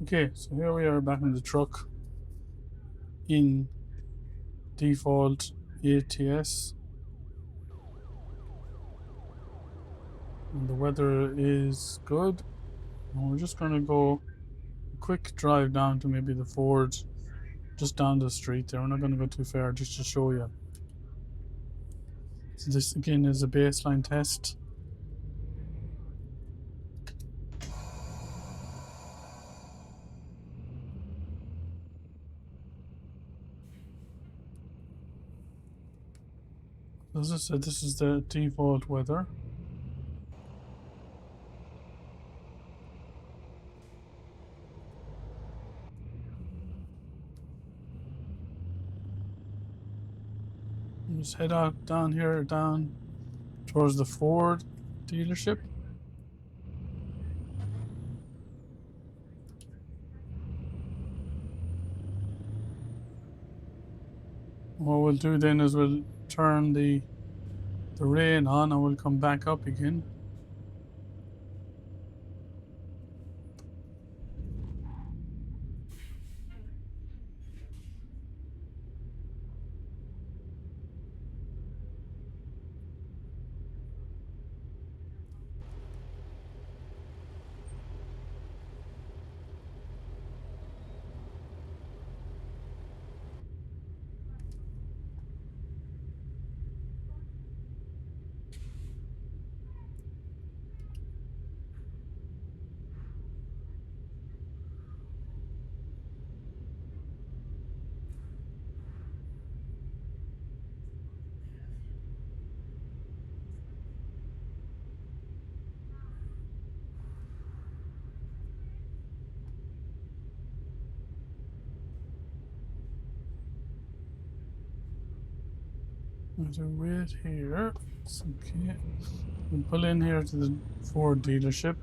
Okay, so here we are back in the truck in default ATS, and the weather is good. And we're just going to go a quick drive down to maybe the Ford just down the street there. We're not going to go too far, just to show you. So this again is a baseline test. As I said, this is the default weather. Just head out down here, down towards the Ford dealership. What we'll do then is we'll turn the rain on and we'll come back up again. There's a wait here. It's okay. We'll pull in here to the Ford dealership.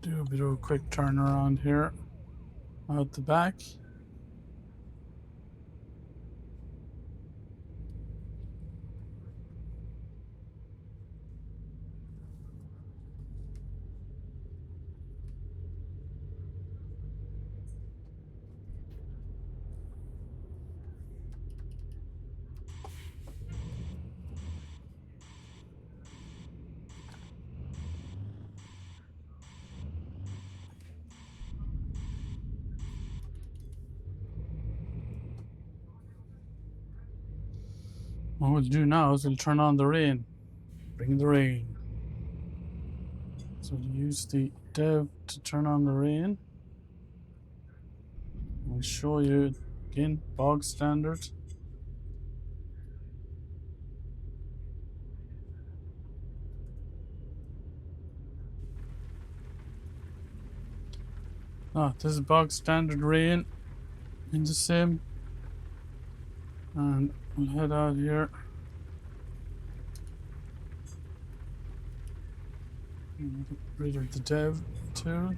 Do a bit of a quick turnaround here out the back. What we'll do now is we'll turn on the rain. Bring the rain. So we'll use the dev to turn on the rain. We'll show you again, bog standard. This is bog standard rain in the sim. And we'll head out here. Get rid of the dev too.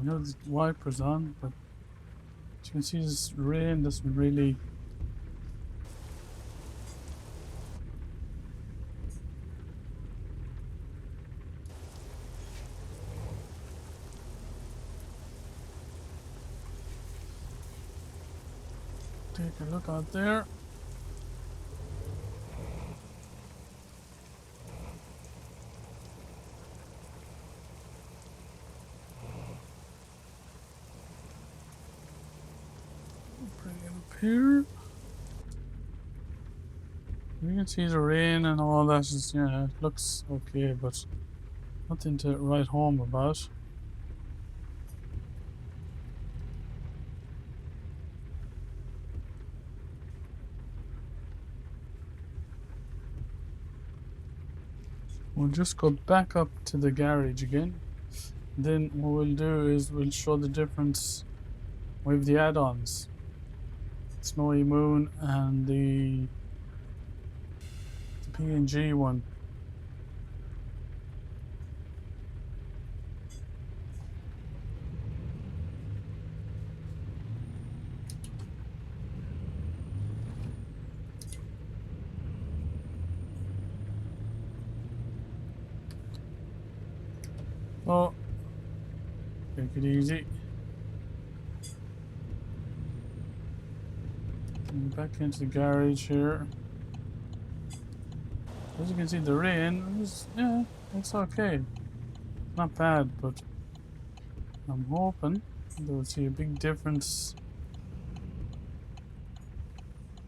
We have the wipers on, but as you can see, this rain doesn't really take a look out there. Bring it up here. You can see the rain and all that. Just, yeah, it looks okay, but nothing to write home about. We'll just go back up to the garage again. Then what we'll do is we'll show the difference with the add-ons. SnowyMoon and the PNG one. Oh, take it easy. Back into the garage here. As you can see, the rain is, yeah, it's okay. Not bad, but I'm hoping that we'll see a big difference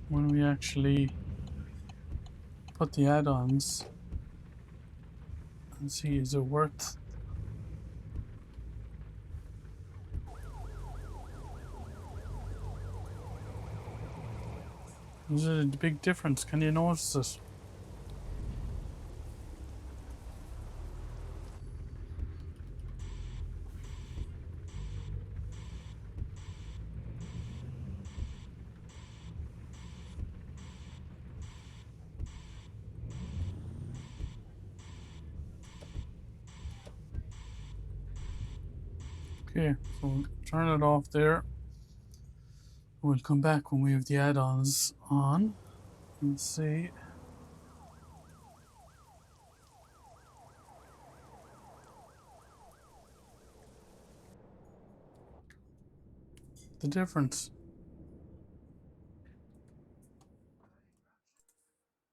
when we actually put the add-ons and see is it worth. Is it a big difference? Can you notice it? Okay, so we'll turn it off there. We'll come back when we have the add-ons on and see. The difference.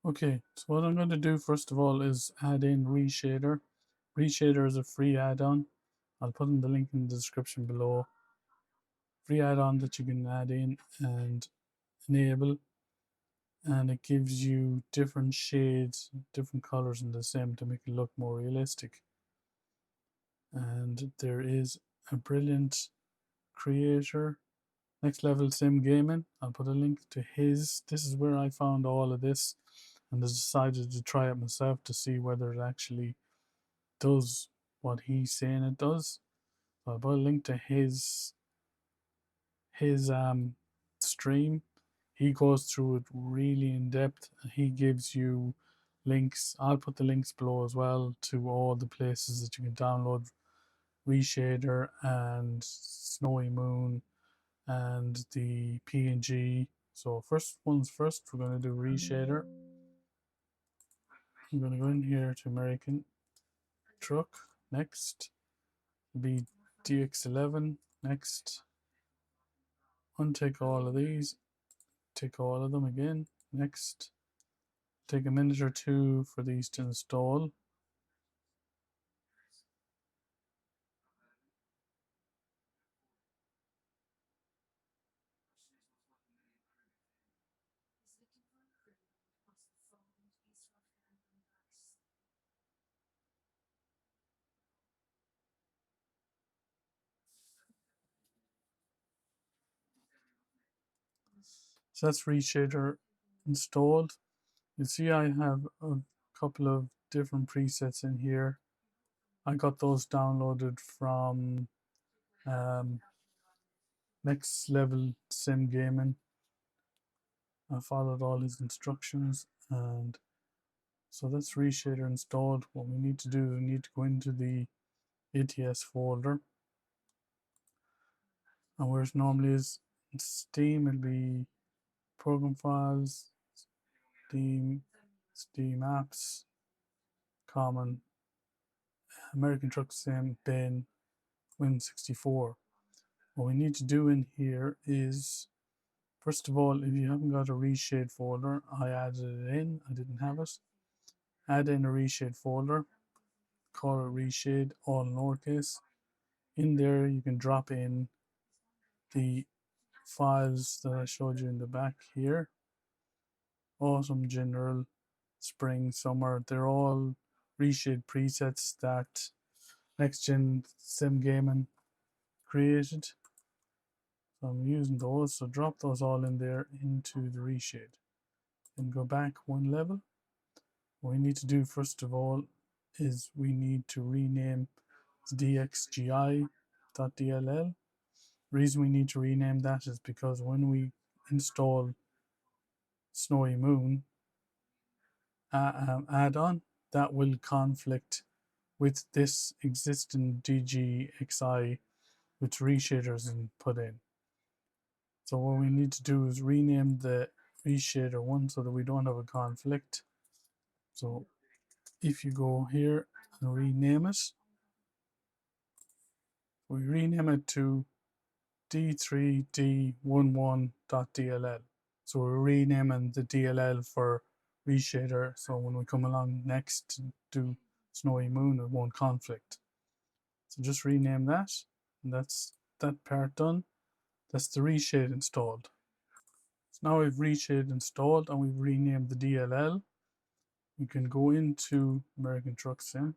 Okay, so what I'm going to do first of all is add in Reshader. Reshader is a free add-on. I'll put in the link in the description below. Free add-on that you can add in and enable, and it gives you different shades, different colors in the sim to make it look more realistic. And there is a brilliant creator, Next Level Sim Gaming. I'll put a link to his. This is where I found all of this and I decided to try it myself to see whether it actually does what he's saying it does. So I'll put a link to his stream. He goes through it really in depth. He gives you links. I'll put the links below as well to all the places that you can download Reshader and SnowyMoon and the PNG. So first ones first, we're going to do Reshader. I'm going to go in here to American Truck. Next be DX11. Next, untick all of these. Tick all of them again. Next, take a minute or two for these to install. So that's Reshader installed. You see I have a couple of different presets in here. I got those downloaded from um, Next Level Sim Gaming. I followed all his instructions, and so that's Reshader installed. What we need to do is we need to go into the ATS folder, and where it normally is in Steam, it'll be program files, Steam apps, common, American Truck Sim, bin, Win64. What we need to do in here is, first of all, if you haven't got a reshade folder, I added it in. I didn't have it. Add in a reshade folder, call it reshade, all lowercase. In there, you can drop in the files that I showed you in the back here. Autumn, general, spring, summer. They're all reshade presets that Next Gen Sim Gaming created. So I'm using those. So drop those all in there into the reshade. Then go back one level. What we need to do first of all is we need to rename dxgi.dll. Reason we need to rename that is because when we install SnowyMoon add-on, that will conflict with this existing DGXI which reshaders and put in. So what we need to do is rename the reshader one so that we don't have a conflict. So if you go here and rename it, We rename it to D3D11.dll. So we're renaming the DLL for reshader, so when we come along next to do SnowyMoon, it won't conflict. So just rename that, and that's that part done. That's the reshade installed. So now we've reshade installed and we've renamed the DLL. We can go into American Truck Sim.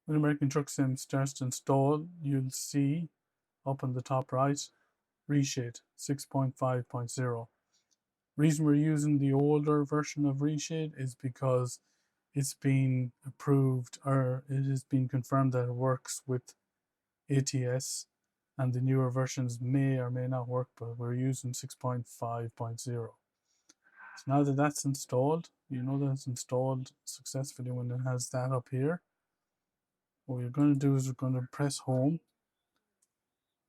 When American Truck Sim starts to install, you'll see up on the top right, Reshade 6.5.0. Reason we're using the older version of Reshade is because it's been approved, or it has been confirmed that it works with ATS, and the newer versions may or may not work, but we're using 6.5.0. So now that that's installed, you know that it's installed successfully when it has that up here. What we're going to do is we're going to press home.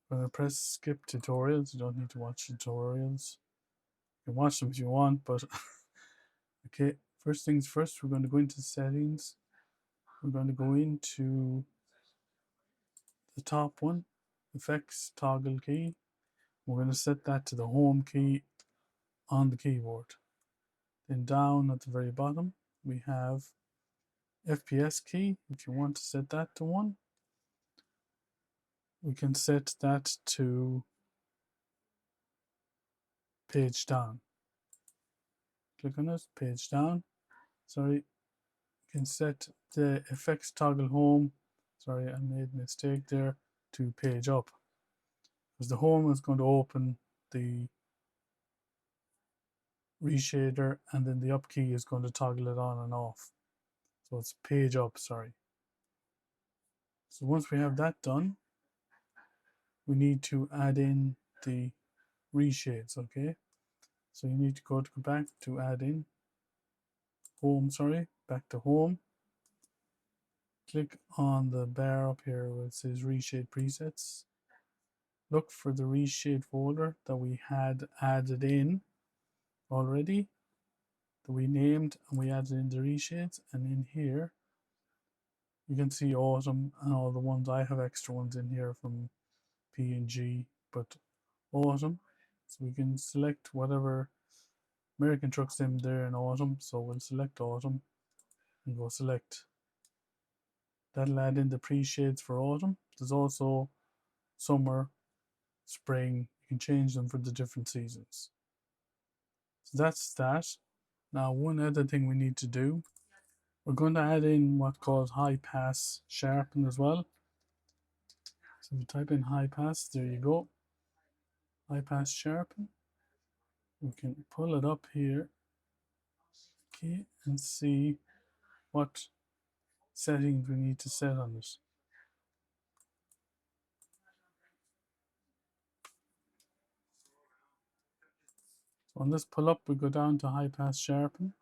We're going to press skip tutorials. You don't need to watch tutorials. You can watch them if you want, but okay, first things first, we're going to go into settings. We're going to go into the top one, effects toggle key. We're going to set that to the home key on the keyboard. Then down at the very bottom, we have FPS key. If you want to set that to 1, we can set that to page down. Click on it, page down. Sorry, you can set the effects toggle home. Sorry, I made a mistake there, to page up. Because the home is going to open the reshader, and then the up key is going to toggle it on and off. So it's page up, sorry. So once we have that done, we need to add in the reshades, okay? So you need to go back to add in home, sorry, back to home. Click on the bar up here where it says reshade presets. Look for the reshade folder that we had added in already, that we named, and we added in the reshades. And in here you can see autumn and all the ones. I have extra ones in here from PNG, but autumn. So we can select whatever American Truck Sim there in autumn. So we'll select autumn and go select. That'll add in the pre-shades for autumn. There's also summer, spring. You can change them for the different seasons. So that's that. Now, one other thing we need to do, we're going to add in what's called high pass sharpen as well. So if you type in high pass, there you go. High pass sharpen. We can pull it up here, okay, and see what settings we need to set on it. So on this pull up, we go down to high pass sharpen.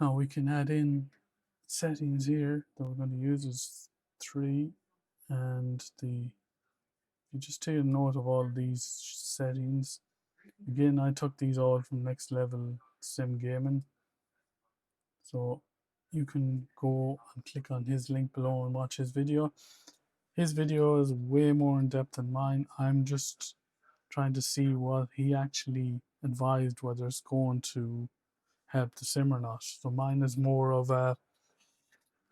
Now we can add in settings here that we're going to use is 3, and you just take a note of all these settings. Again, I took these all from Next Level Sim Gaming, so you can go and click on his link below and watch his video. His video is way more in depth than mine. I'm just trying to see what he actually advised, whether it's going to help the sim or not. So mine is more of a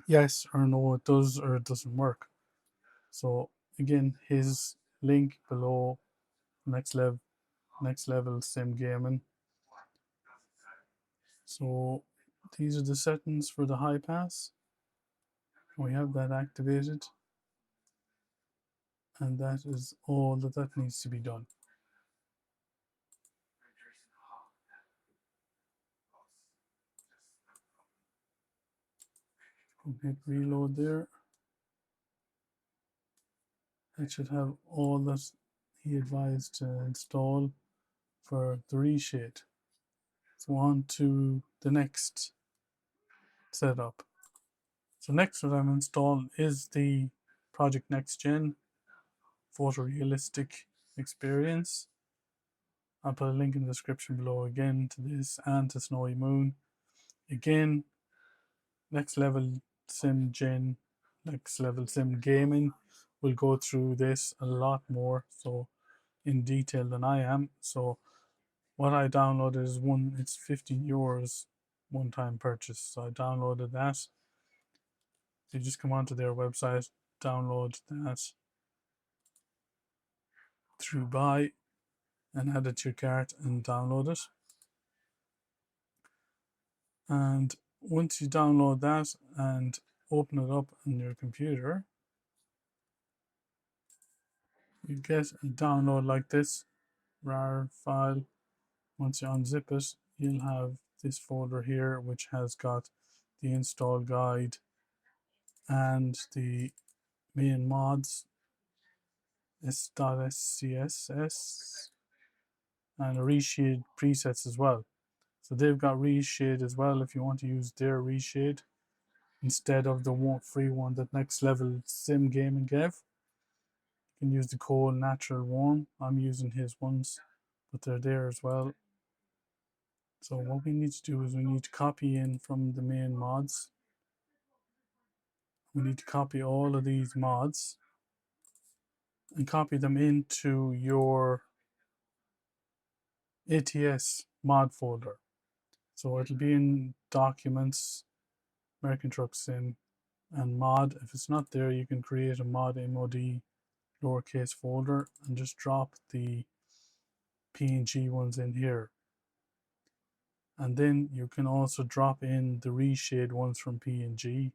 yes or no, it does or it doesn't work. So again, his link below, next level sim gaming. So these are the settings for the high pass. We have that activated, and that is all that needs to be done. Hit reload there. It should have all that he advised to install for the reshade. So on to the next setup. So next what I'm installing is the Project Next Gen photorealistic experience. I'll put a link in the description below again to this and to SnowyMoon. Again, next level sim gen, next level sim gaming will go through this a lot more so in detail than I am. So what I downloaded is it's 15 euros one time purchase. So I downloaded that. So you just come onto their website, download that through buy and add it to your cart and download it. And once you download that and open it up on your computer, you get a download like this RAR file. Once you unzip it, you'll have this folder here which has got the install guide and the main mods s.scss and reshade presets as well. So they've got reshade as well if you want to use their reshade instead of the free one that Next Level Sim Gaming gave. You can use the cold natural warm. I'm using his ones, but they're there as well. So what we need to do is we need to copy in from the main mods. We need to copy all of these mods and copy them into your ATS mod folder. So it'll be in Documents, American Truck Sim, and Mod. If it's not there, you can create a mod lowercase folder and just drop the PNG ones in here. And then you can also drop in the reshade ones from PNG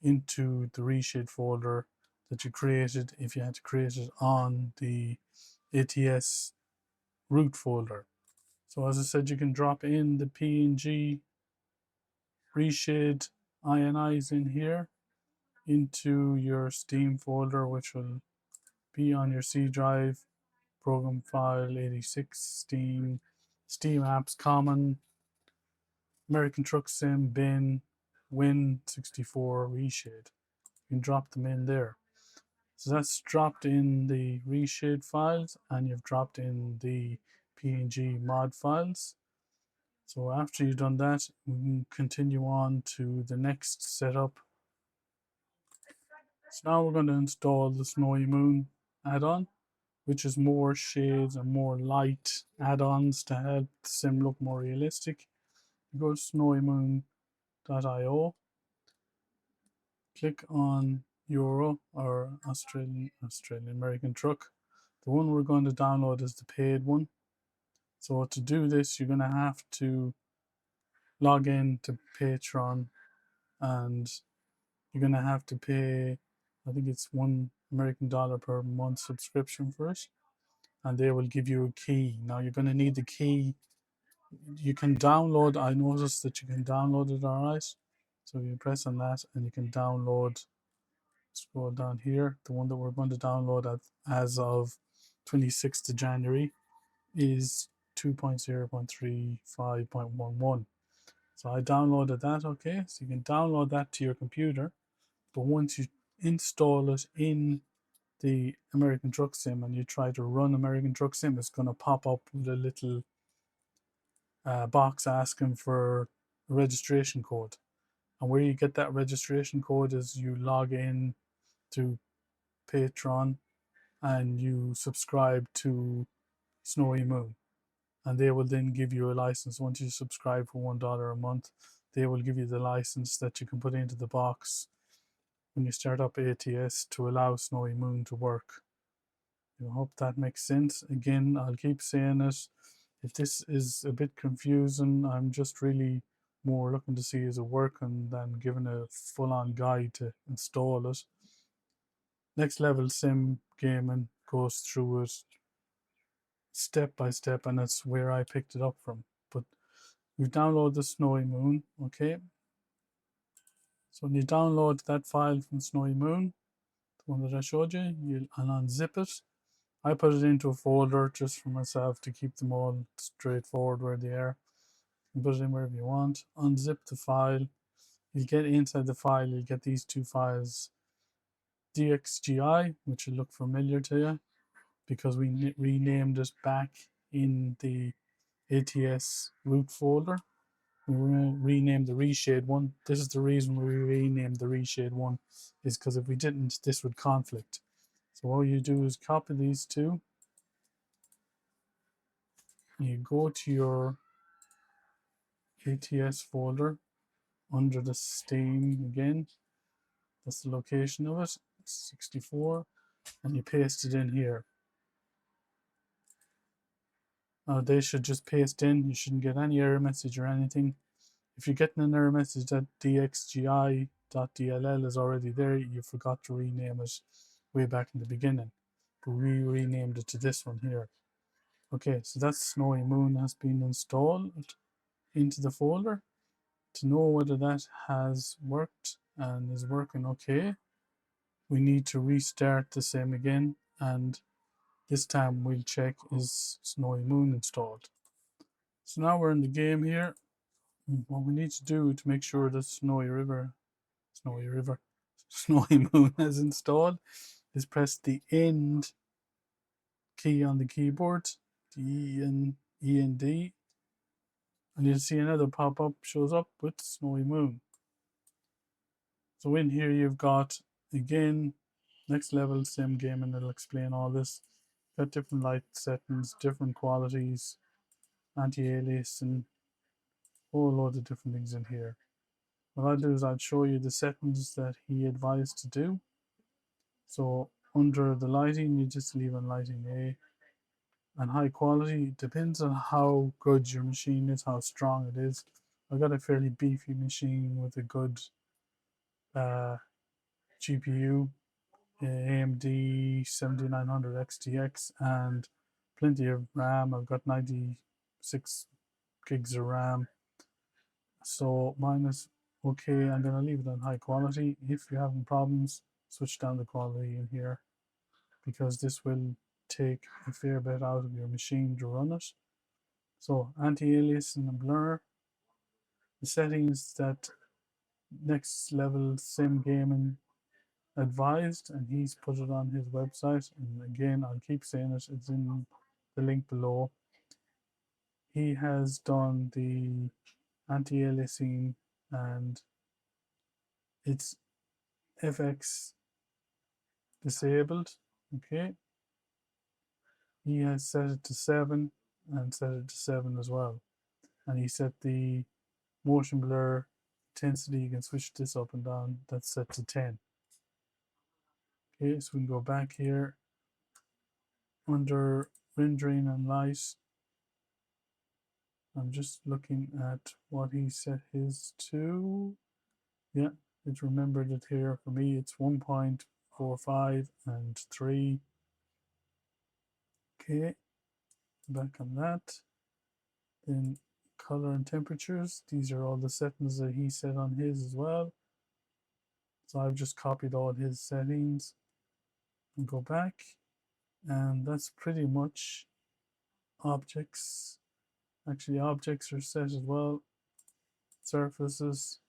into the reshade folder that you created if you had to create it on the ATS root folder. So as I said, you can drop in the PNG reshade INIs in here into your Steam folder, which will be on your C drive, program file 86, Steam apps, common, American Truck Sim, bin, Win64 reshade. You can drop them in there. So that's dropped in the reshade files and you've dropped in the PNG mod files. So after you've done that, we can continue on to the next setup. So now we're going to install the SnowyMoon add-on, which is more shades and more light add-ons to help the sim look more realistic. You go to snowymoon.io, click on Euro or Australian American Truck. The one we're going to download is the paid one. So to do this, you're going to have to log in to Patreon and you're going to have to pay, I think it's $1 per month subscription for it. And they will give you a key. Now you're going to need the key. You can download, I noticed that you can download it, all right. So you press on that and you can download, scroll down here. The one that we're going to download as of 26th of January is 2.0.35.11. So I downloaded that, okay. So you can download that to your computer. But once you install it in the American Truck Sim and you try to run American Truck Sim, it's going to pop up with a little box asking for a registration code. And where you get that registration code is you log in to Patreon and you subscribe to SnowyMoon. And they will then give you a license. Once you subscribe for $1 a month, they will give you the license that you can put into the box when you start up ATS to allow SnowyMoon to work. I hope that makes sense. Again, I'll keep saying it. If this is a bit confusing, I'm just really more looking to see is it working than giving a full-on guide to install it. Next Level Sim Gaming goes through it step by step, and that's where I picked it up from. But we've downloaded the SnowyMoon, okay? So when you download that file from SnowyMoon, the one that I showed you, you'll unzip it. I put it into a folder just for myself to keep them all straightforward where they are. You can put it in wherever you want. Unzip the file. You'll get inside the file, you'll get these two files. DXGI, which will look familiar to you because we renamed it back in the ATS root folder. we're going to rename the reshade one. This is the reason we renamed the reshade one, is because if we didn't, this would conflict. So all you do is copy these two. You go to your ATS folder under the Steam again. That's the location of it, 64, and you paste it in here. They should just paste in. You shouldn't get any error message or anything. If you're getting an error message that dxgi.dll is already there, you forgot to rename it way back in the beginning. But we renamed it to this one here. Okay, so that's SnowyMoon has been installed into the folder. To know whether that has worked and is working okay, we need to restart the same again, and this time we'll check is SnowyMoon installed. So now we're in the game here. What we need to do to make sure that SnowyMoon is installed is press the end key on the keyboard, the E and D, and you'll see another pop-up shows up with SnowyMoon. So in here you've got, again, next level sim game, and it'll explain all this. Got different light settings, different qualities, anti-alias, and a whole load of different things in here. What I'll do is I'll show you the settings that he advised to do. So under the lighting, you just leave on lighting A. And high quality, depends on how good your machine is, how strong it is. I've got a fairly beefy machine with a good GPU, AMD 7900 XTX, and plenty of RAM. I've got 96 gigs of RAM. So mine is okay. I'm going to leave it on high quality. If you're having problems, switch down the quality in here, because this will take a fair bit out of your machine to run it. So anti-alias and blur, the settings that next level sim gaming advised, and he's put it on his website. And again, I'll keep saying it, it's in the link below. He has done the anti-aliasing, and it's FX disabled. Okay, he has set it to 7 and set it to 7 as well, and he set the motion blur intensity, you can switch this up and down, that's set to 10. Okay, so we can go back here under rendering and light. I'm just looking at what he set his to. Yeah, it remembered it here for me. It's 1.45 and 3. Okay, back on that. Then color and temperatures. These are all the settings that he set on his as well. So I've just copied all his settings and go back. And that's pretty much objects. Actually, objects are set as well. Surfaces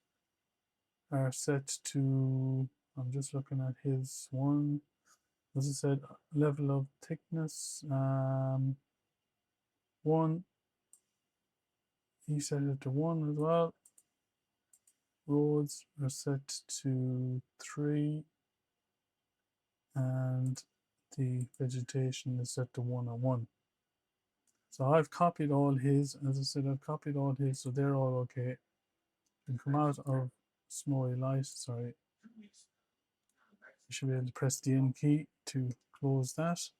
are set to, I'm just looking at his one, as I said, level of thickness, 1. He set it to 1 as well. Roads are set to 3, and the vegetation is set to 1 on 1. So I've copied all his, as I said, I've copied all his, so they're all okay. You can come out of Snowy Light, sorry. You should be able to press the N key to close that.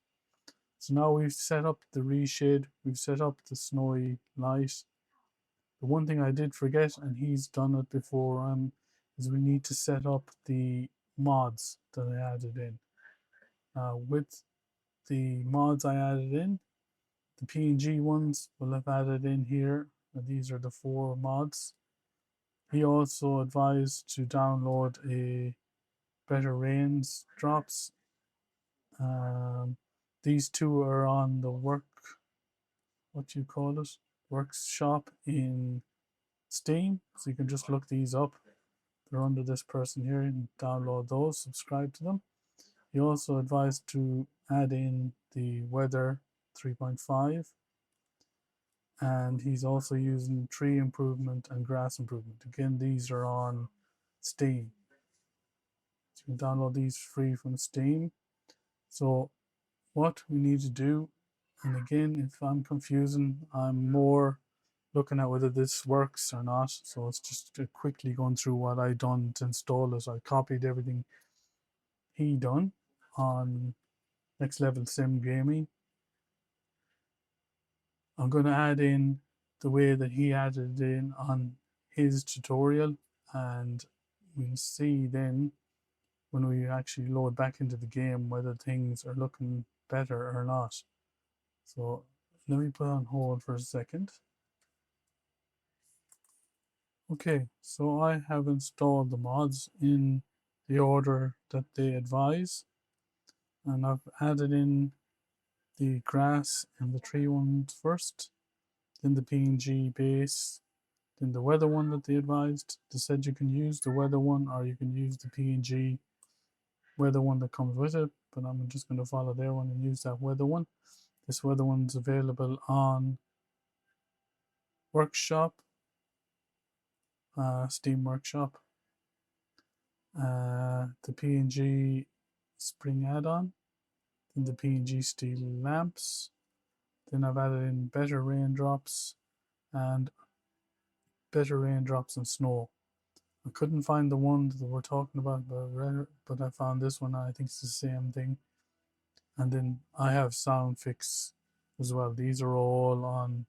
So now we've set up the reshade, we've set up the Snowy Light. The one thing I did forget, and he's done it before, is we need to set up the mods that I added in. With the mods I added in, the PNG ones will have added in here. And these are the 4 mods. He also advised to download a Better Rains drops. These 2 are on the workshop in Steam, so you can just look these up. They're under this person here, and download those, subscribe to them. He also advised to add in the weather 3.5 and he's also using tree improvement and grass improvement. Again, these are on Steam. So you can download these free from Steam. So what we need to do, and again, if I'm confusing, I'm more looking at whether this works or not. So it's just quickly going through what I done to install it. I copied everything he done on Next Level Sim Gaming. I'm going to add in the way that he added in on his tutorial, and we'll see then when we actually load back into the game whether things are looking better or not. So let me put on hold for a second. Okay, so I have installed the mods in the order that they advise, and I've added in the grass and the tree ones first, then the PNG base, then the weather one that they advised. They said you can use the weather one or you can use the PNG weather one that comes with it, but I'm just going to follow their one and use that weather one. This weather one's available on Workshop, Steam Workshop. The PNG spring add-on, then the PNG steel lamps. Then I've added in better raindrops and snow. I couldn't find the one that we're talking about, but I found this one. I think it's the same thing. And then I have sound fix as well. These are all on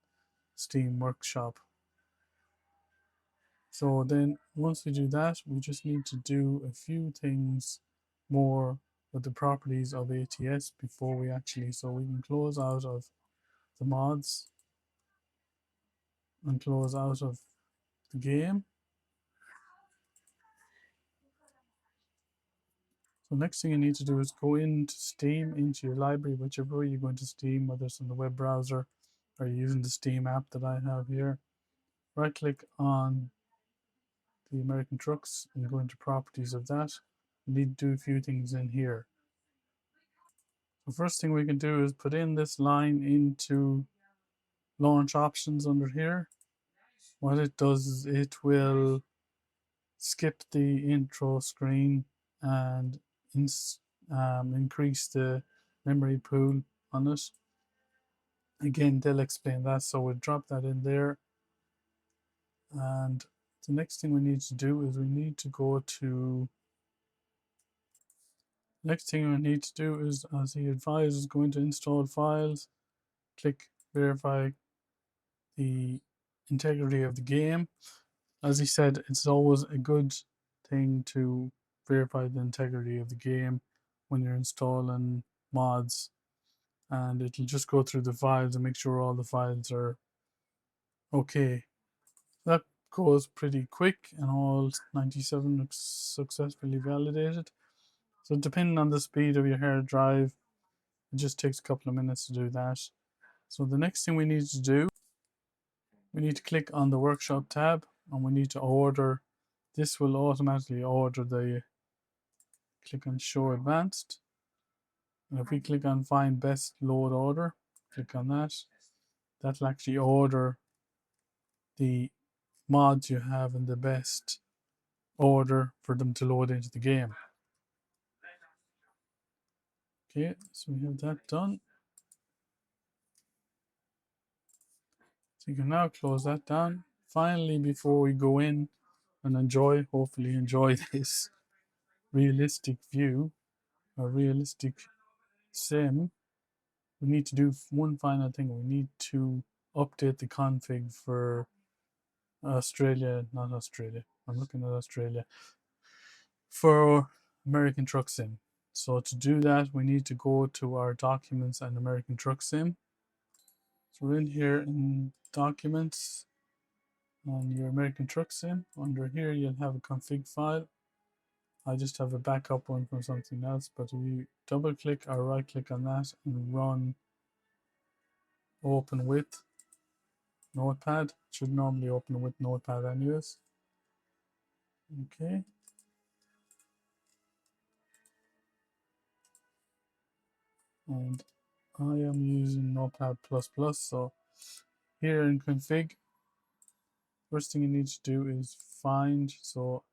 Steam Workshop. So then once we do that, we just need to do a few things more with the properties of ATS before we actually, so we can close out of the mods and close out of the game. So next thing you need to do is go into Steam, into your library, whichever way you're going to Steam, whether it's in the web browser or you're using the Steam app that I have here. Right click on the American Trucks and go into properties of that. You need to do a few things in here. The first thing we can do is put in this line into launch options under here. What it does is it will skip the intro screen and increase the memory pool on it. Again, they'll explain that, so we'll drop that in there. And the next thing we need to do is we need to go to, next thing we need to do is, as he advises, go into install files, click verify the integrity of the game. As he said, it's always a good thing to verify the integrity of the game when you're installing mods, and it'll just go through the files and make sure all the files are okay. That goes pretty quick, and all 97 looks successfully validated. So depending on the speed of your hard drive, it just takes a couple of minutes to do that. So the next thing we need to do, we need to click on the workshop tab and we need to order. This will automatically order the, click on show advanced. And if we click on find best load order, click on that, that'll actually order the mods you have in the best order for them to load into the game. Okay, so we have that done. So you can now close that down. Finally, before we go in and hopefully enjoy this realistic view or realistic sim, we need to do one final thing. We need to update the config for Australia, not Australia. I'm looking at Australia. For American Truck Sim. So to do that, we need to go to our documents and American Truck Sim. So we're in here in documents on your American Truck Sim. Under here, you'll have a config file. I just have a backup one from something else, but if you double click or right click on that and run open with Notepad, it should normally open with Notepad anyways. Okay. And I am using Notepad++, so here in config, first thing you need to do is find. So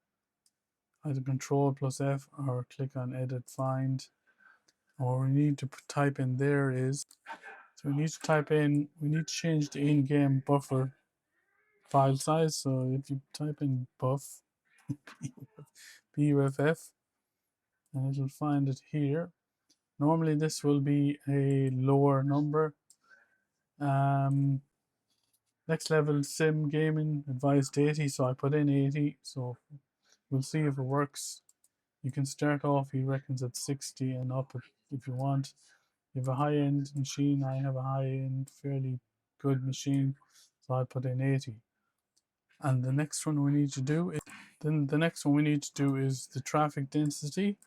either control plus F or click on edit find. What we need to type in there is, so we need to type in, we need to change the in-game buffer file size. So if you type in buff, buff, and it'll find it here. Normally this will be a lower number. Next level sim gaming advised 80, so I put in 80. So we'll see if it works. You can start off, he reckons, at 60 and up if you want. You have a high-end machine. I have a high-end, fairly good machine, so I put in 80. And the next one we need to do is, the traffic density.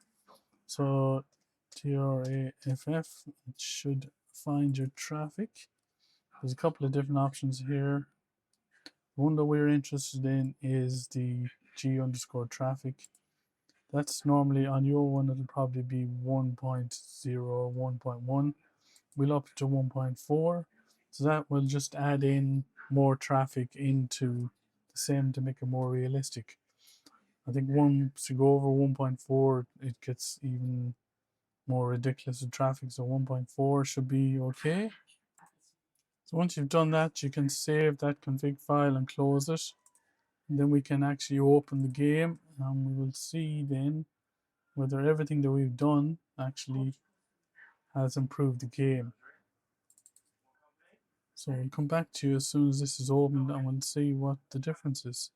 So TRAFF, it should find your traffic. There's a couple of different options here. The one that we're interested in is the G underscore traffic. That's normally on your one, it'll probably be 1.0 or 1.1. We'll up to 1.4. So that will just add in more traffic into the sim to make it more realistic. I think once you go over 1.4, it gets even more ridiculous with traffic. So 1.4 should be okay. So once you've done that, you can save that config file and close it. And then we can actually open the game and we will see then whether everything that we've done actually has improved the game. So we'll come back to you as soon as this is opened and we'll see what the difference is.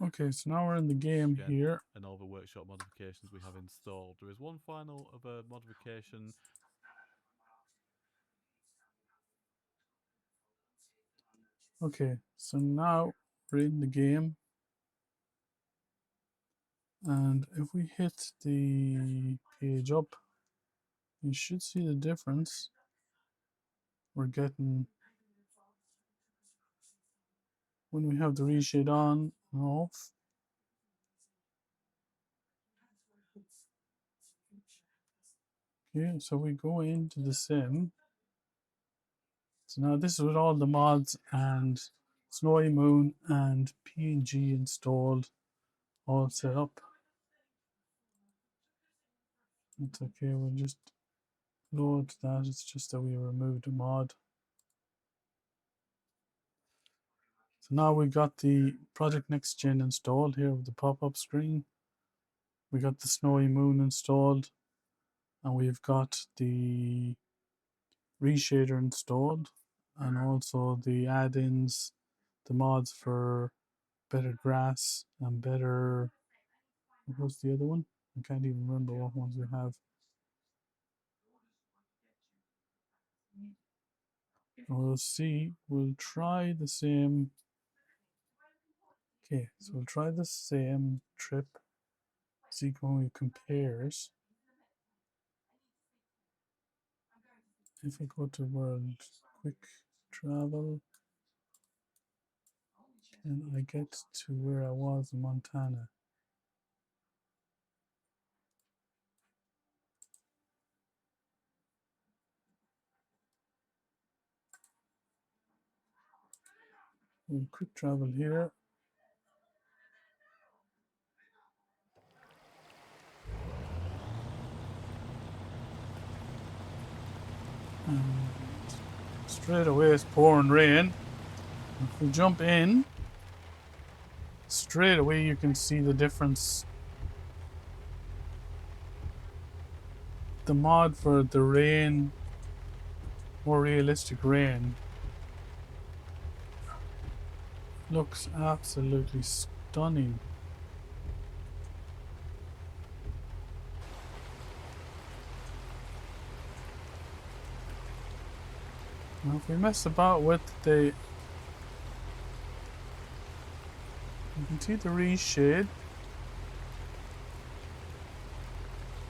Okay, so now we're in the game here. And all the workshop modifications we have installed. There is one final other modification. Okay, so now we're in the game. And if we hit the page up, you should see the difference. We're getting, when we have the reshade on and off. Okay, so we go into the sim. So now this is with all the mods and SnowyMoon and PNG installed, all set up. It's okay, we'll just load that. It's just that we removed a mod. So now we got the Project Next Gen installed here with the pop-up screen. We got the SnowyMoon installed, and we've got the reshader installed, and also the add-ins, the mods for better grass and better, what was the other one? I can't even remember what ones we have. We'll see. We'll try the same. Okay, so we'll try the same trip. See when we compares. If I go to world quick travel, can I get to where I was in Montana? We'll quick travel here. And straight away it's pouring rain. If we jump in, straight away you can see the difference. The mod for the rain, more realistic rain, looks absolutely stunning. Now if we mess about with the, you can see the reshade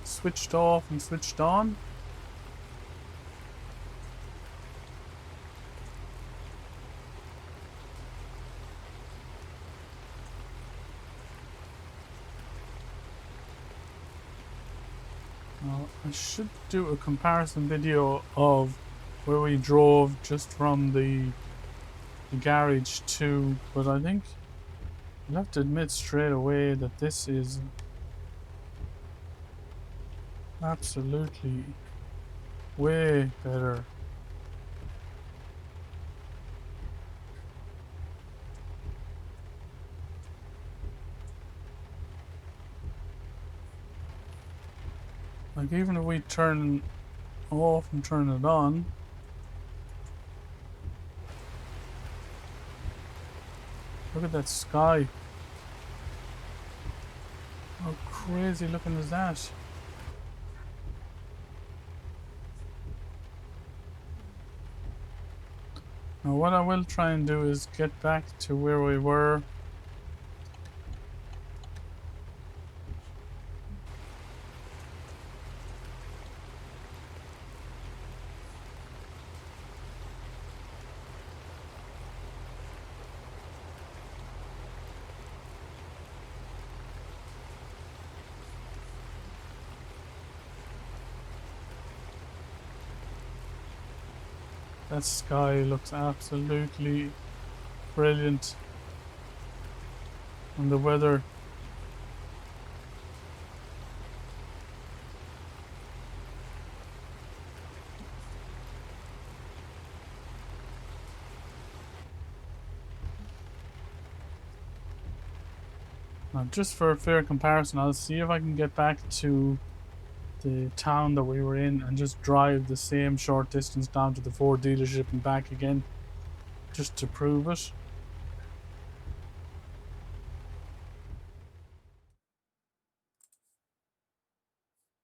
switched off and switched on. Now I should do a comparison video of where we drove just from the the garage too, but I think I'll have to admit straight away that this is absolutely way better. Like, even if we turn it off and turn it on, look at that sky. How crazy looking is that? Now what I will try and do is get back to where we were. That sky looks absolutely brilliant. And the weather. Now, just for a fair comparison, I'll see if I can get back to the town that we were in and just drive the same short distance down to the Ford dealership and back again, just to prove it.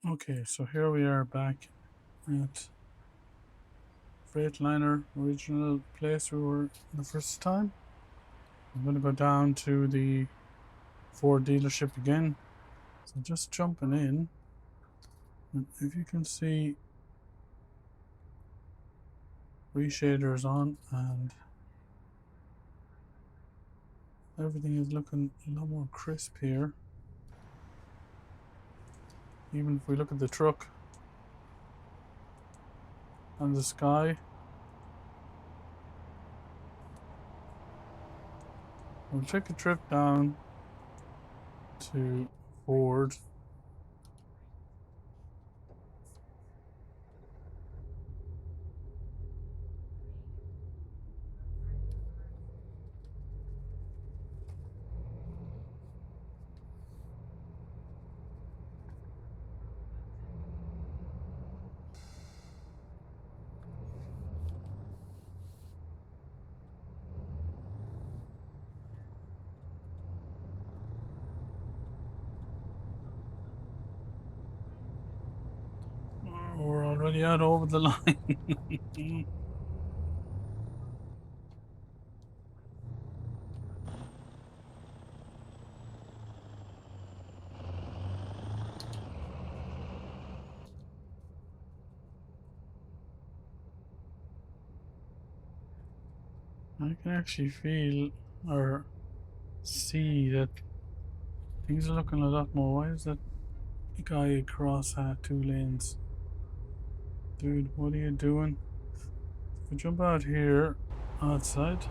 Okay, so here we are back at Freightliner, original place we were the first time. I'm going to go down to the Ford dealership again. So just jumping in, and if you can see, reshaders on and everything is looking a lot more crisp here. Even if we look at the truck and the sky, we'll take a trip down to Ford. We're already out over the line. I can actually feel or see that things are looking a lot more. Why is that guy across 2 lanes? Dude, what are you doing? If we jump out here outside,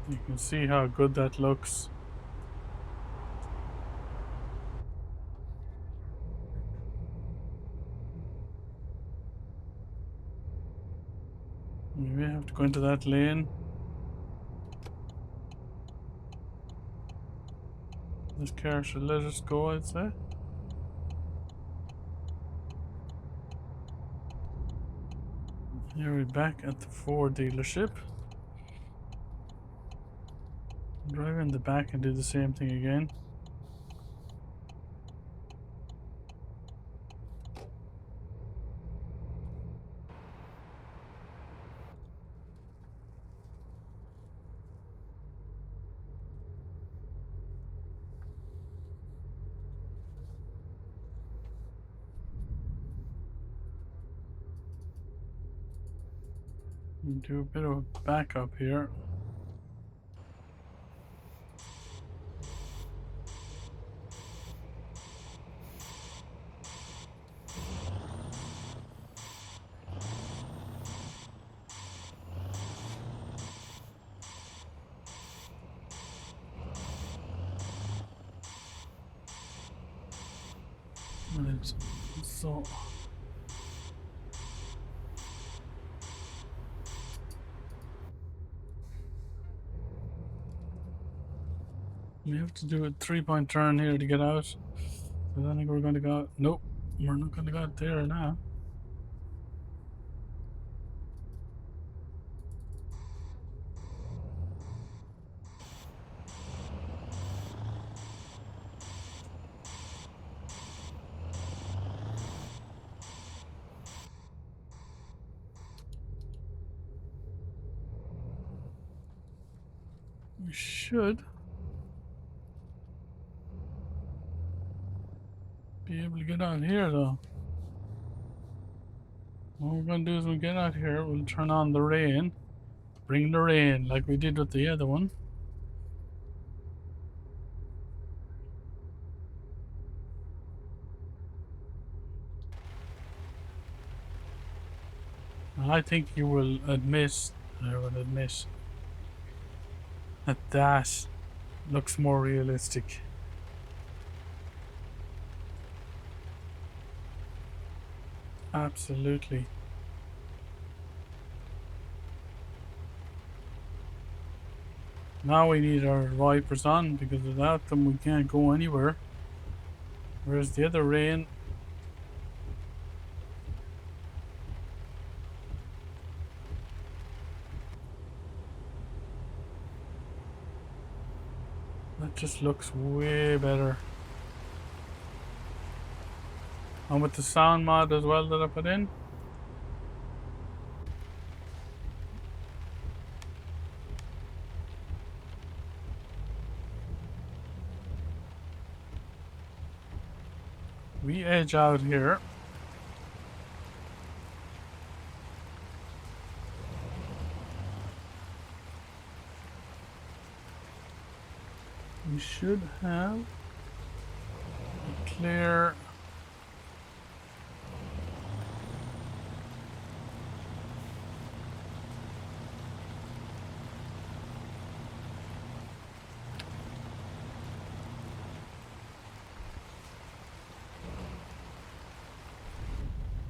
you can see how good that looks. We may have to go into that lane. This car should let us go, I'd say. Here we're back at the Ford dealership. Drive in the back and do the same thing again. And do a bit of a backup here. Right. So we have to do a 3-point turn here to get out. So I don't think we're going to go. Nope, we're not going to go out there now. We should be able to get out here though. What we're going to do is we'll get out here, we'll turn on the rain, bring the rain like we did with the other one. I think you will admit, I will admit, that that looks more realistic. Absolutely. Now we need our wipers on because without them we can't go anywhere. Whereas the other rain, that just looks way better. And with the sound mod as well that I put in. We edge out here. We should have a clear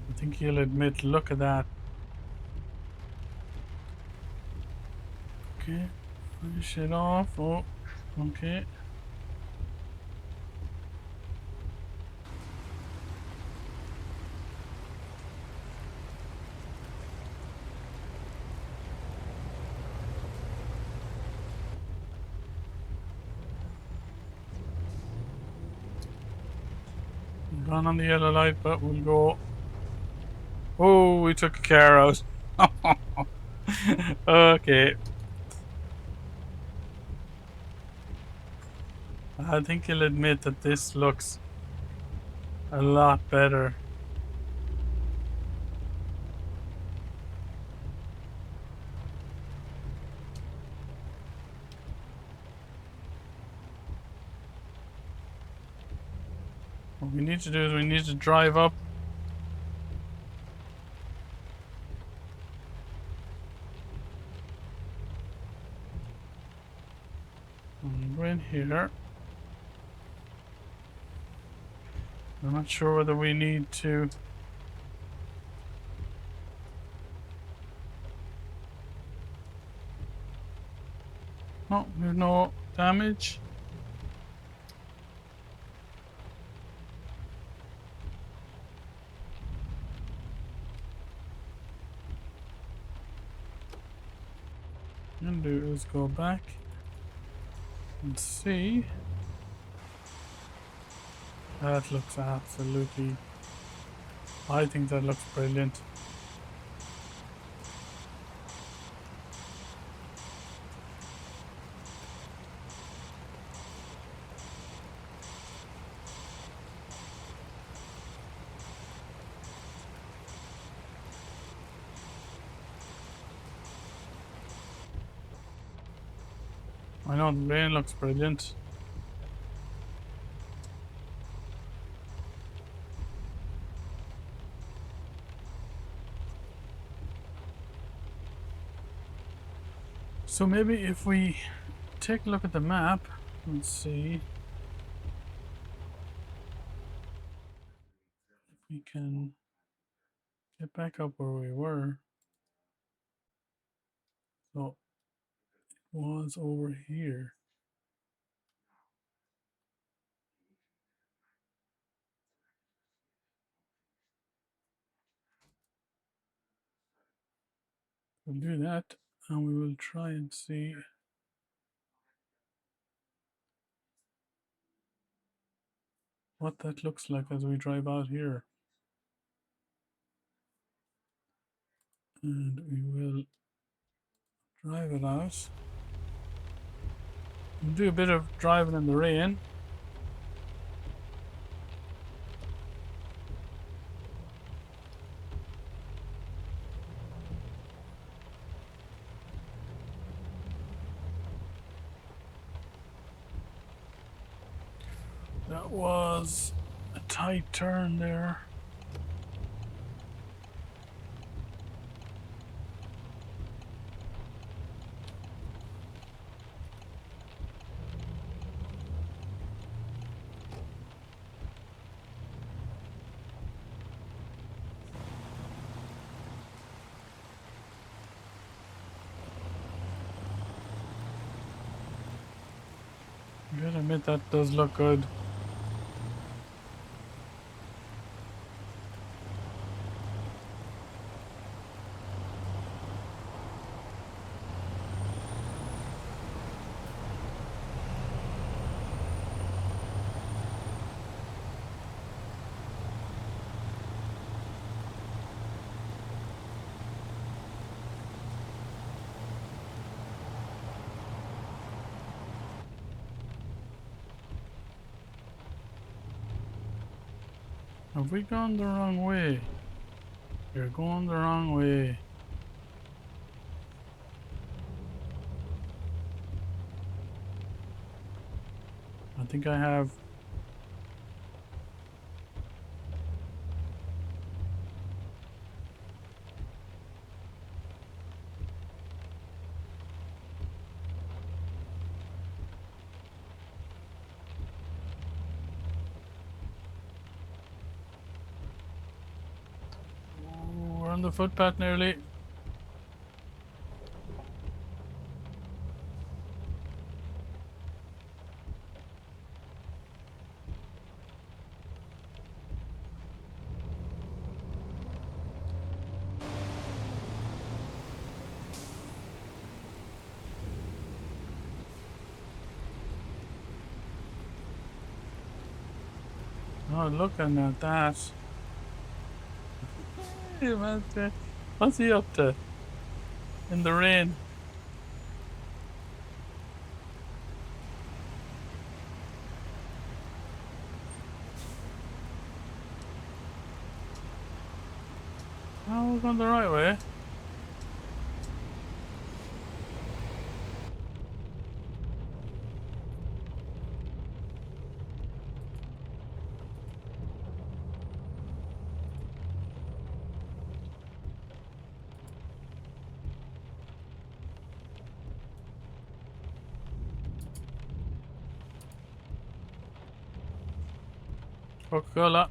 I think you'll admit, look at that. Okay, finish it off. Oh, okay. Gone on the yellow light, but we'll go. Oh, we took a car out. Okay. I think you'll admit that this looks a lot better. What we need to do is we need to drive up. And go in here. I'm not sure whether we need to. No, there's no damage. What I'm gonna do is go back and see. That looks absolutely. I think that looks brilliant. I know the rain looks brilliant. So maybe if we take a look at the map, let's see. can get back up where we were. So it was over here. We'll do that and we will try and see what that looks like as we drive out here. And we will drive it out. We'll do a bit of driving in the rain. That was a tight turn there. I gotta admit that does look good. Have we gone the wrong way? You're going the wrong way. I think I have. Ooh, we're on the footpath nearly. Oh, looking at that. Hey, man, what's he up to? In the rain. Oh, we're going the right way. Coca-Cola.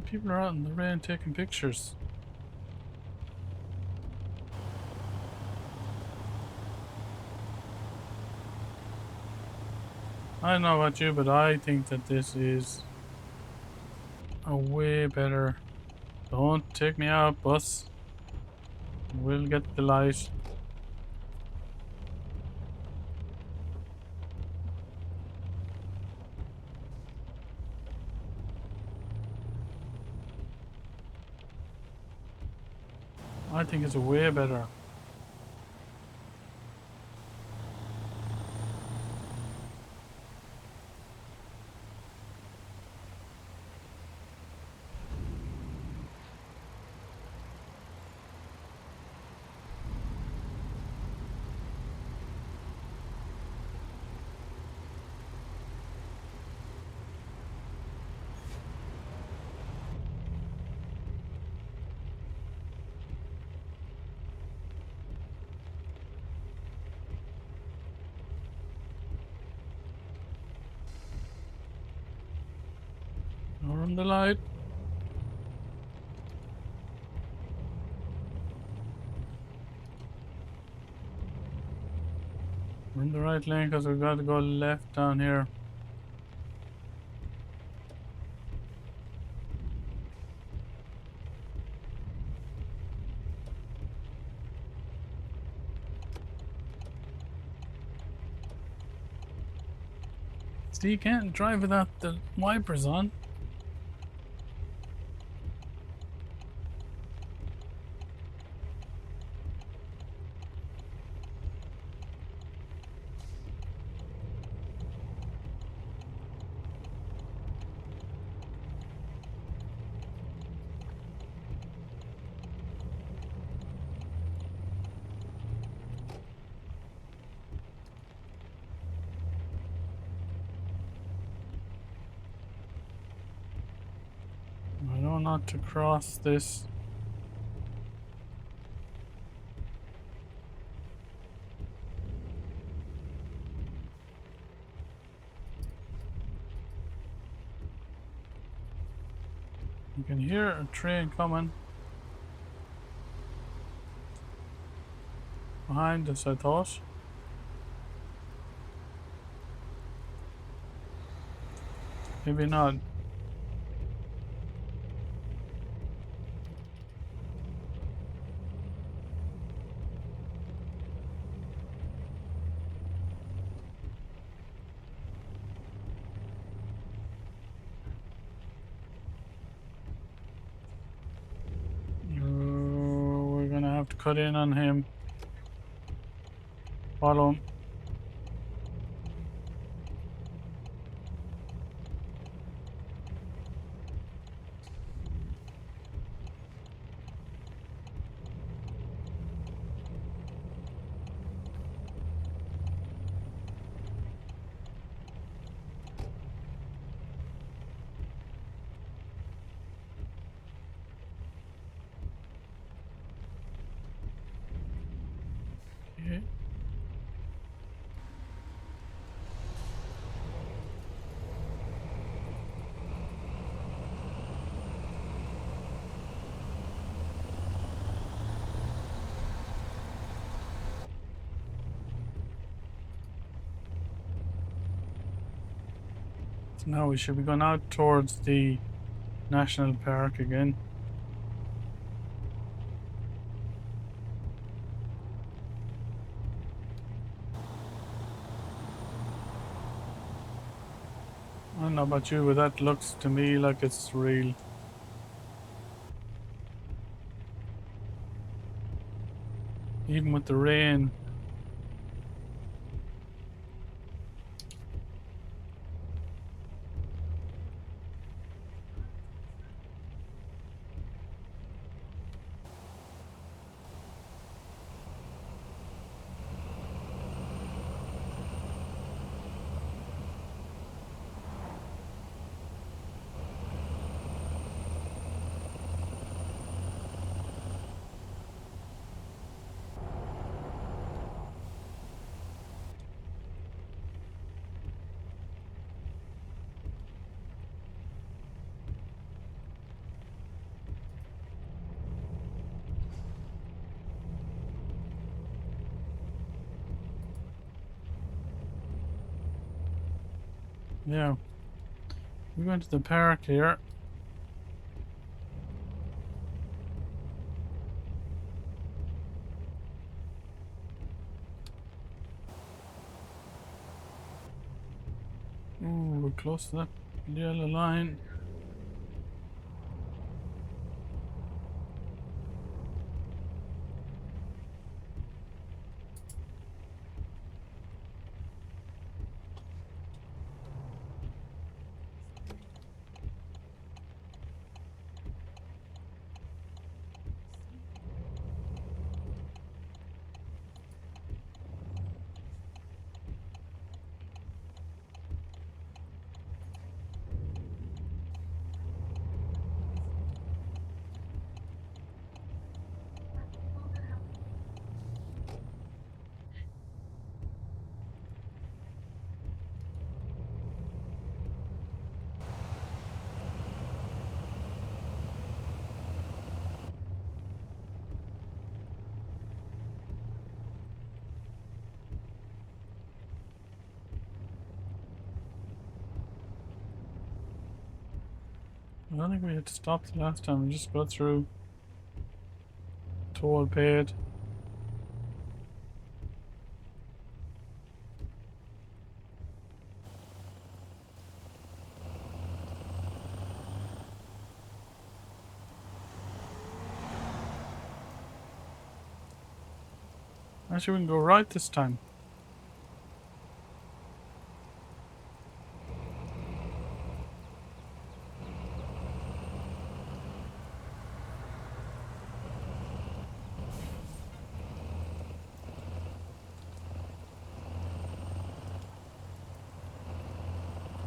People are out in the rain taking pictures. I don't know about you, but I think that this is a way better. Don't take me out, bus. We'll get the light. I think it's way better. On the light. We're in the right lane because we've got to go left down here. See, you can't drive without the wipers on. I know not to cross this. You can hear a train coming behind us, I thought. Maybe not. We're gonna have to cut in on him. Follow him. Okay. So now we should be going out towards the national park again. I don't know about you, but that looks to me like it's real. Even with the rain. Yeah. We're going to the park here. Ooh, we're close to that yellow line. I don't think we had to stop the last time. We just got through. Toll paid. Actually, we can go right this time.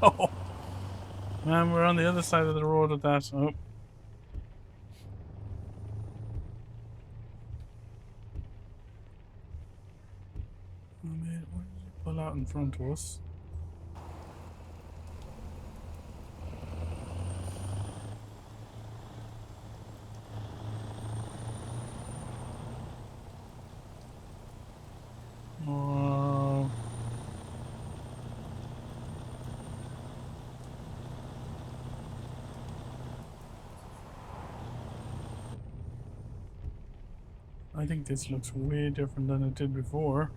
Oh, man, we're on the other side of the road at that. Oh. Oh, man, why did you pull out in front of us? Oh. I think this looks way different than it did before.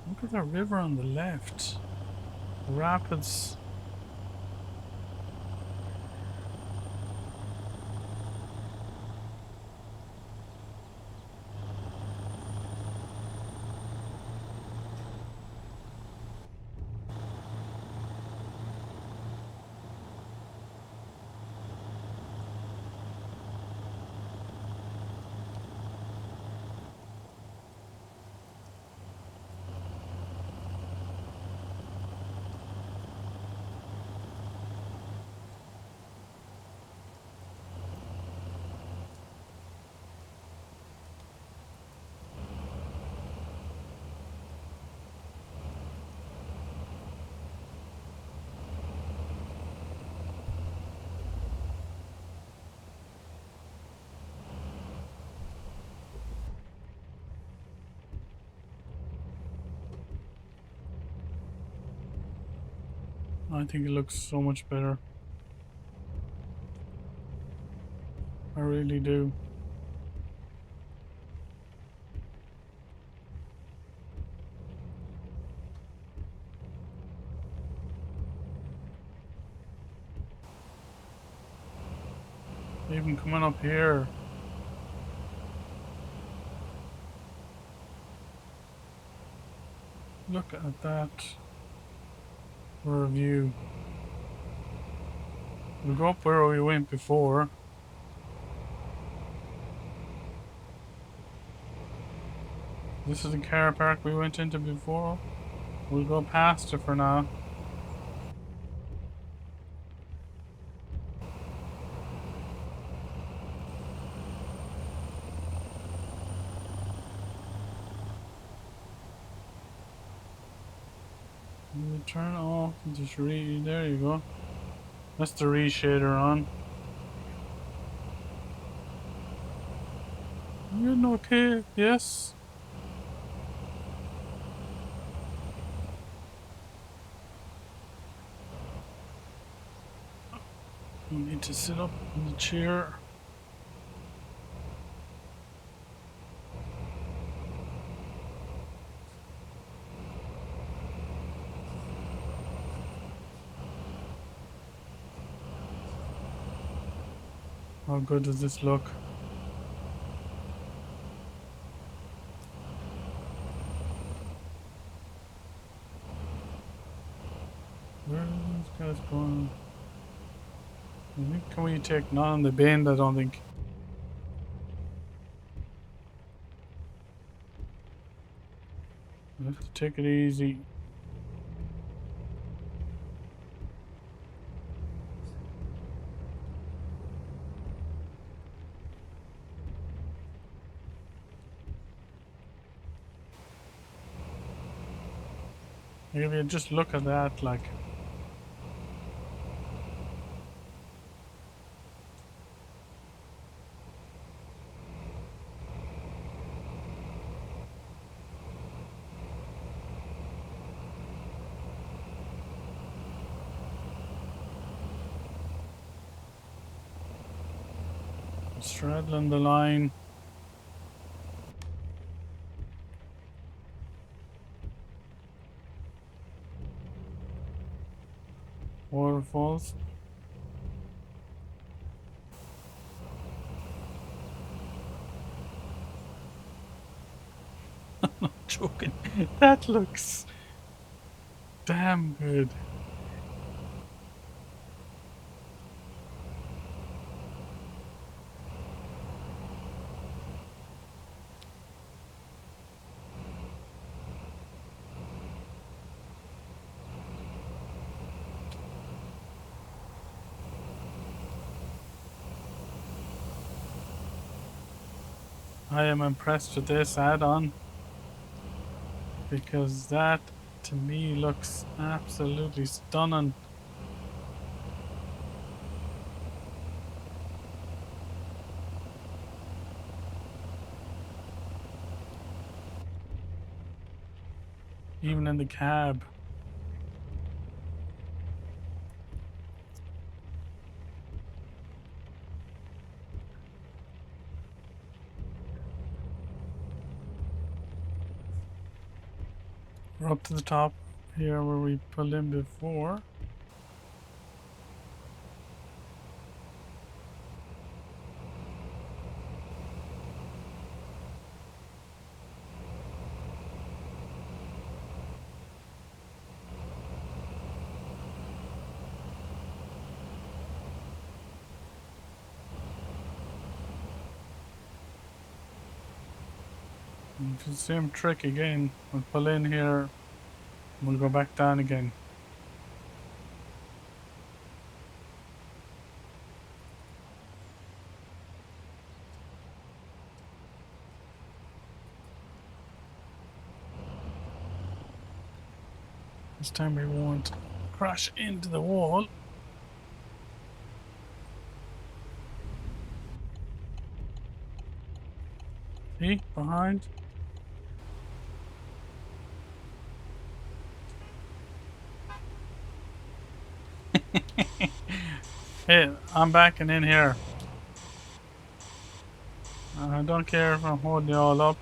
Look at that river on the left. The rapids. I think it looks so much better. I really do. Even coming up here. Look at that. For a view. We'll go up where we went before. This is the car park we went into before. We'll go past it for now. You turn off, just there you go. That's the reshader on. You getting okay? Yes? You need to sit up in the chair. How good does this look? Where are these guys going? I think, can we take none on the bend? I don't think. We have to take it easy. If you just look at that, like. Straddling the line. Waterfalls. Not joking. That looks damn good. I am impressed with this add-on because that to me looks absolutely stunning. Even in the cab. We're up to the top here where we pulled in before. It's the same trick again. We'll pull in here, we'll go back down again. This time we won't crash into the wall. See? Behind. Hey, I'm backing in here. I don't care if I'm holding you all up.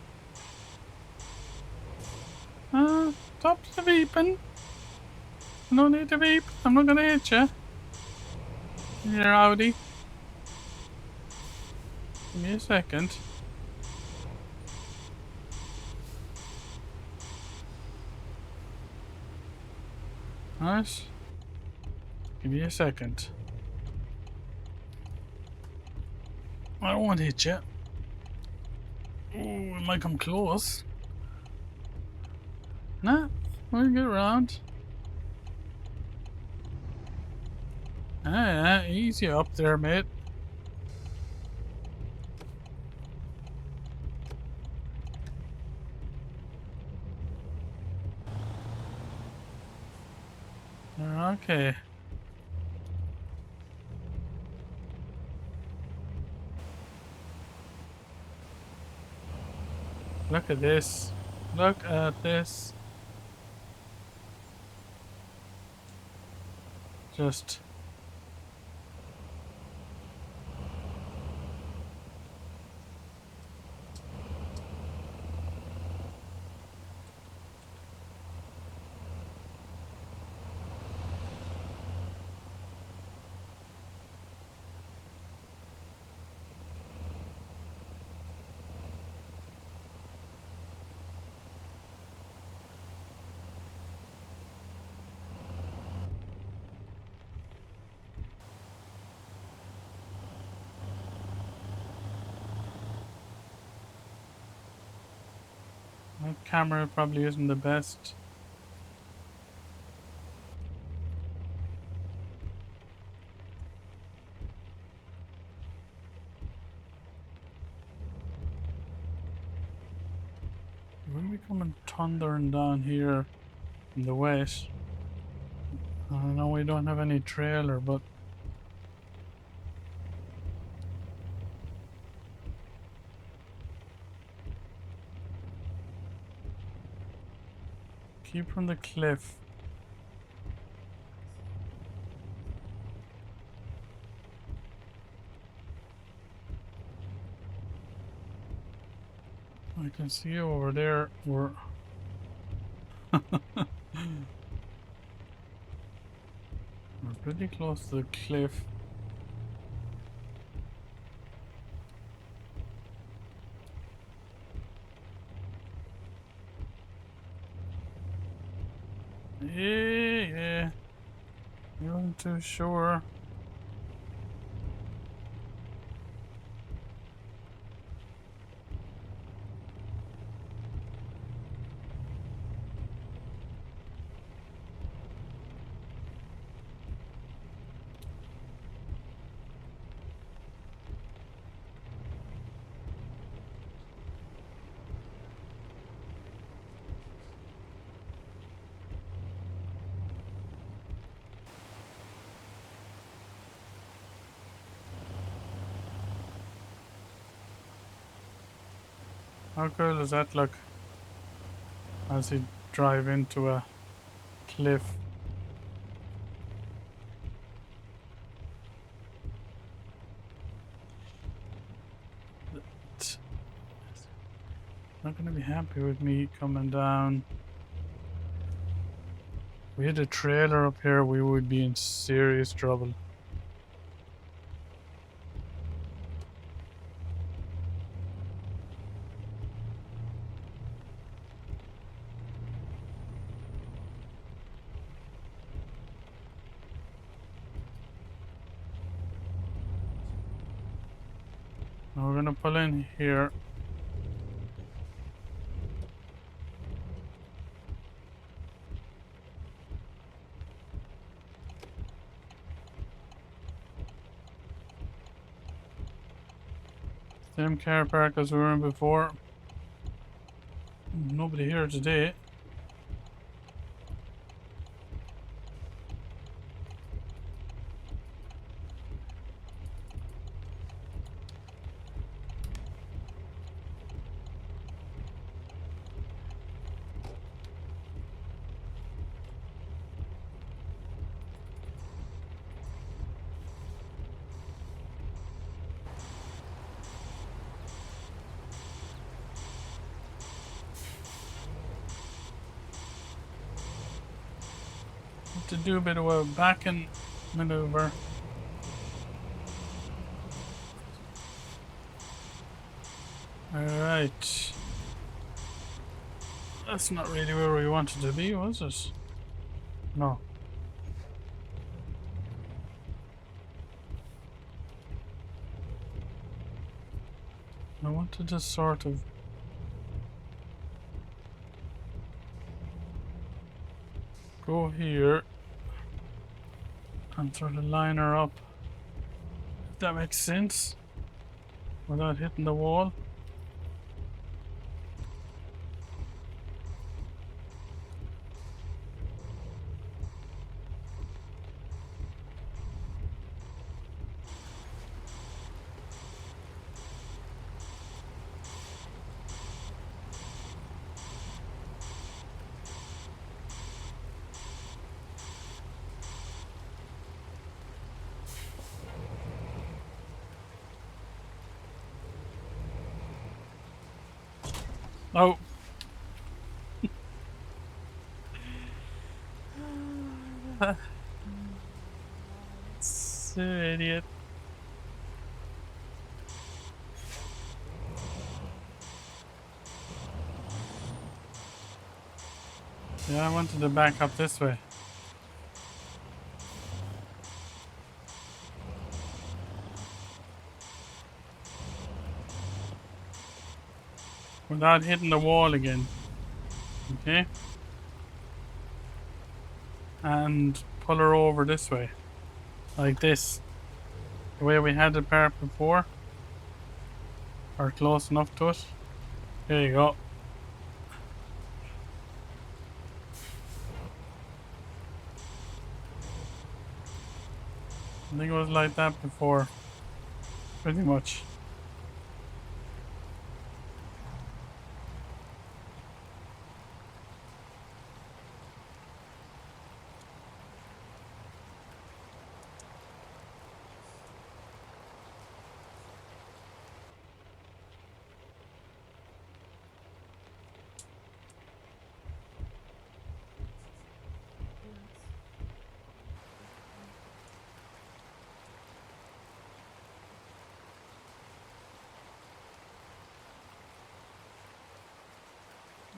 Stop the beeping. No need to beep. I'm not gonna hit you. You're Audi. Give me a second. Nice. Give me a second. I don't want to hit you. Ooh, it might come close. Nah, we'll get around. Ah, easy up there, mate. Okay. Look at this. Look at this. Just... that camera probably isn't the best. When we coming thundering down here, in the wet. I know we don't have any trailer, but keep from the cliff. I can see you over there. We're pretty close to the cliff. Yeah. You wasn't too sure. How cool does that look as you drive into a cliff? Not gonna be happy with me coming down. If we had a trailer up here, we would be in serious trouble. Now we're gonna pull in here. Same car park as we were in before. Nobody here today. Have to do a bit of a backing maneuver. Alright. That's not really where we wanted to be, was it? No. I wanted to sort of go here and sort of line her up. If that makes sense. Without hitting the wall. Oh. Idiot. Yeah, I wanted to back up this way. Without hitting the wall again. Okay? And pull her over this way. Like this. The way we had the part before. Or close enough to it. There you go. I think it was like that before, pretty much.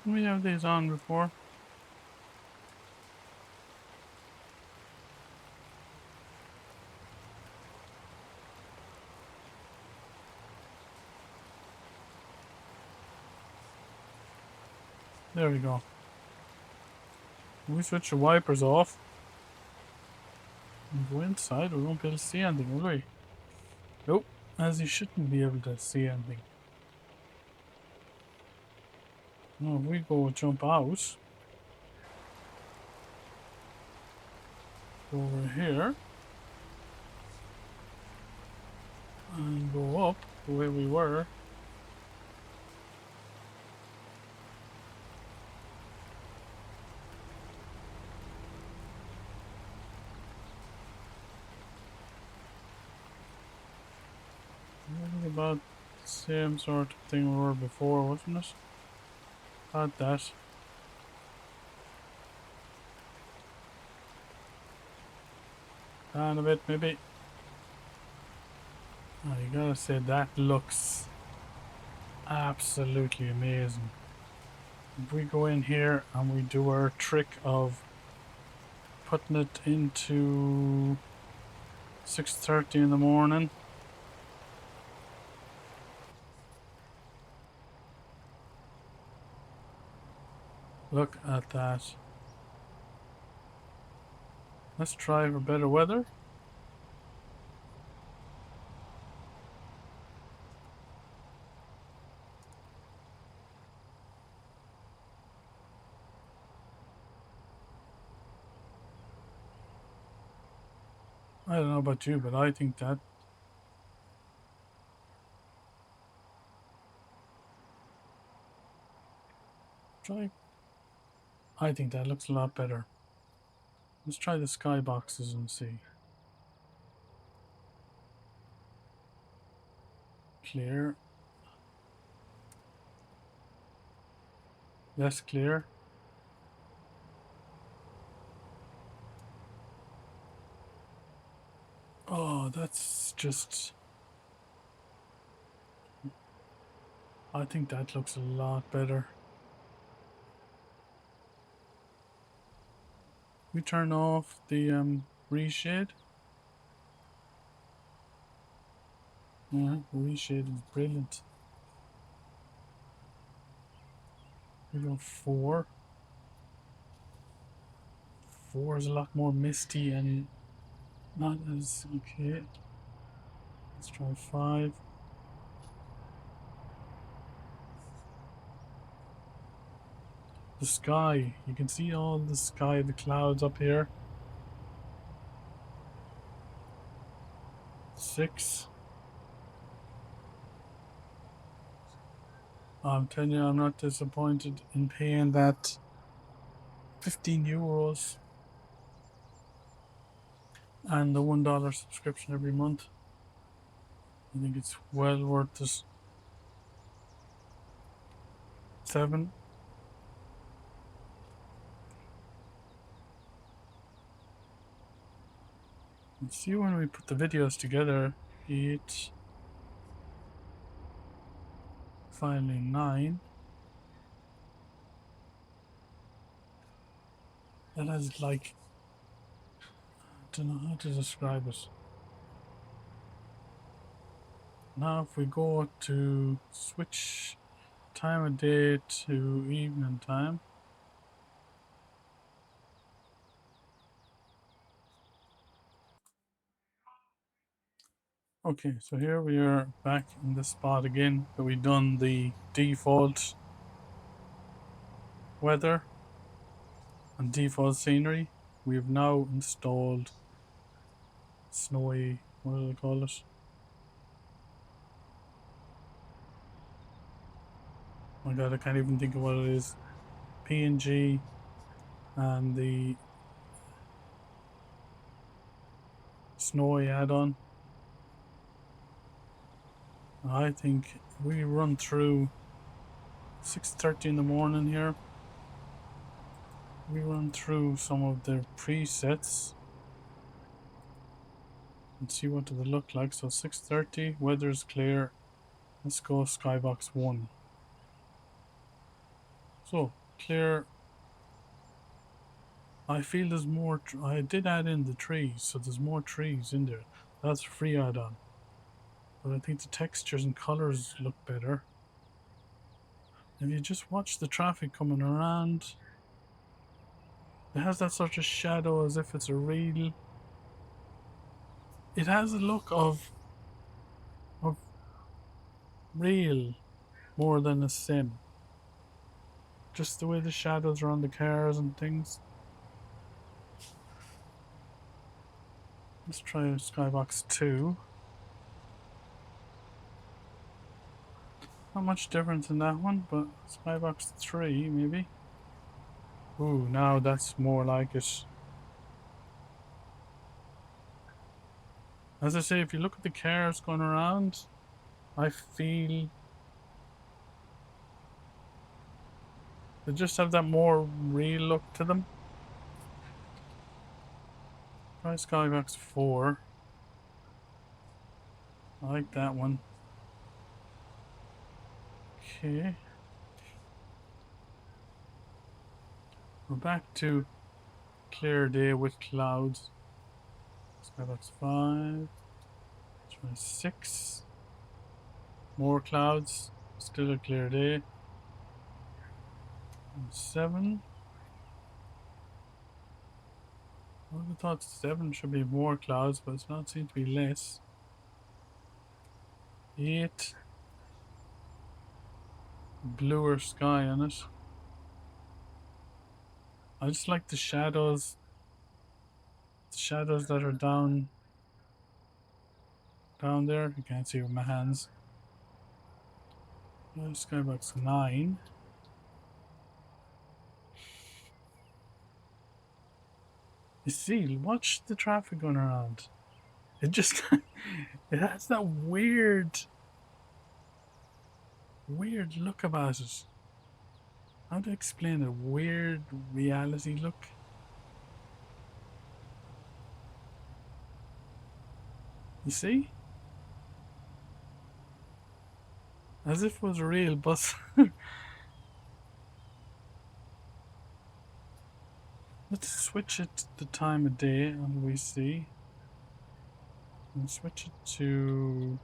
Didn't we have these on before? There we go. We switch the wipers off and go inside. We won't be able to see anything, will we? Nope. As you shouldn't be able to see anything. No, if we go jump out. Go over here. And go up the way we were. About the same sort of thing we were before, wasn't it? About that. Down a bit, maybe. Oh, you gotta say that looks absolutely amazing. If we go in here and we do our trick of putting it into 6:30 in the morning. Look at that. Let's try for better weather. I don't know about you, but I think that I think that looks a lot better. Let's try the skyboxes and see. Clear. Less clear. Oh, that's just... I think that looks a lot better. We turn off the reshade. Yeah, the reshade is brilliant. We go 4. 4 is a lot more misty and not as okay. Let's try 5. The sky, you can see all the sky, the clouds up here. 6. I'm telling you, I'm not disappointed in paying that €15 and the $1 subscription every month. I think it's well worth it. 7. Let's see when we put the videos together. 8. Finally 9. That has like, I don't know how to describe it. Now if we go to switch time of day to evening time. Okay, so here we are back in the spot again that we've done the default weather and default scenery. We have now installed Snowy, what do they call it? Oh my god, I can't even think of what it is. PNG and the Snowy add-on. I think we run through 6:30 in the morning here. We run through some of their presets and see what do they look like. So 6:30, weather's clear. Let's go skybox 1. So clear. I feel there's more. I did add in the trees, so there's more trees in there. That's a free add-on. But I think the textures and colors look better. If you just watch the traffic coming around, it has that sort of shadow as if it's a real. It has a look of real more than a sim. Just the way the shadows are on the cars and things. Let's try Skybox 2. Not much difference in that one, but Skybox 3 maybe. Ooh, now that's more like it. As I say, if you look at the cars going around, I feel they just have that more real look to them. Try Skybox 4. I like that one. Okay. We're back to clear day with clouds. Skybox 5. Try 6. More clouds. Still a clear day. 7. I would have thought 7 should be more clouds, but it's not seem to be less. 8. Bluer sky on it. I just like the shadows. The shadows that are down there. You can't see with my hands. Skybox 9. You see, watch the traffic going around. It just it has that weird look about it. How to explain it? Weird reality look. You see? As if it was a real bus. Let's switch it to the time of day and we see. And switch it to